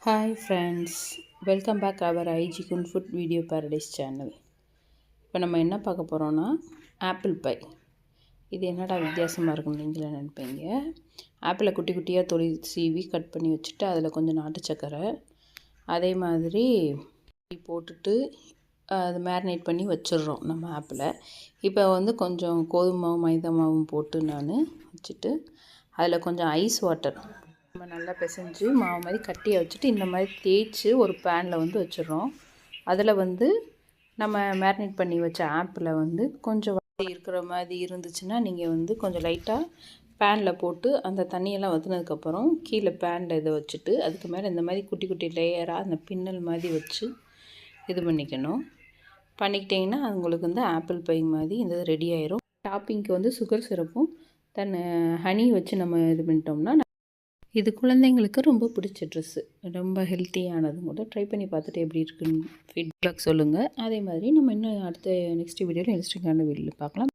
Hi friends, welcome back our IG Kun Food Video Paradise channel. இப்போ நம்ம என்ன பார்க்க போகிறோன்னா ஆப்பிள் பை. இது என்னடா வித்தியாசமாக இருக்கும்னு நீங்களே நினைப்பீங்க. ஆப்பிளை குட்டி குட்டியாக சீவி கட் பண்ணி வச்சுட்டு அதில் கொஞ்சம் நாட்டு சக்கரை அதே மாதிரி போட்டுட்டு அது மேரினேட் பண்ணி வச்சிடுறோம் நம்ம ஆப்பிளை. இப்போ வந்து கொஞ்சம் கோதுமை மாவு மைதா மாவும் போட்டு நான் வச்சுட்டு அதில் கொஞ்சம் ஐஸ் வாட்டர் நம்ம நல்லா பிசைஞ்சு மாவு மாதிரி கட்டியை வச்சுட்டு இந்த மாதிரி தேய்ச்சி ஒரு பேனில் வந்து வச்சிடுறோம். அதில் வந்து நம்ம மேரினேட் பண்ணி வச்ச ஆப்பிளை வந்து கொஞ்சம் இருக்கிற மாதிரி இருந்துச்சுன்னா நீங்கள் வந்து கொஞ்சம் லைட்டாக பேனில் போட்டு அந்த தண்ணியெல்லாம் வற்றினதுக்கப்புறம் கீழே பேனில் இதை வச்சுட்டு அதுக்கு மேலே இந்த மாதிரி குட்டி குட்டி லேயராக அந்த பின்னல் மாதிரி வச்சு இது பண்ணிக்கிட்டிங்கன்னா உங்களுக்கு வந்து ஆப்பிள் பை மாதிரி இந்த ரெடி ஆயிரும். டாப்பிங்க்கு வந்து சுகர் சிரப்பும் ஹனி வச்சு நம்ம இது பண்ணிட்டோம்னா இது குழந்தைங்களுக்கு ரொம்ப பிடிச்ச ட்ரெஸ்ஸு, ரொம்ப ஹெல்த்தியானதும் கூட. ட்ரை பண்ணி பார்த்துட்டு எப்படி இருக்குன்னு ஃபீட்பேக் சொல்லுங்கள். அதே மாதிரி நம்ம இன்னும் அடுத்த நெக்ஸ்ட் வீடியோவில் இன்ட்ரெஸ்டிங்கான வீடியோவில் பார்க்கலாம்.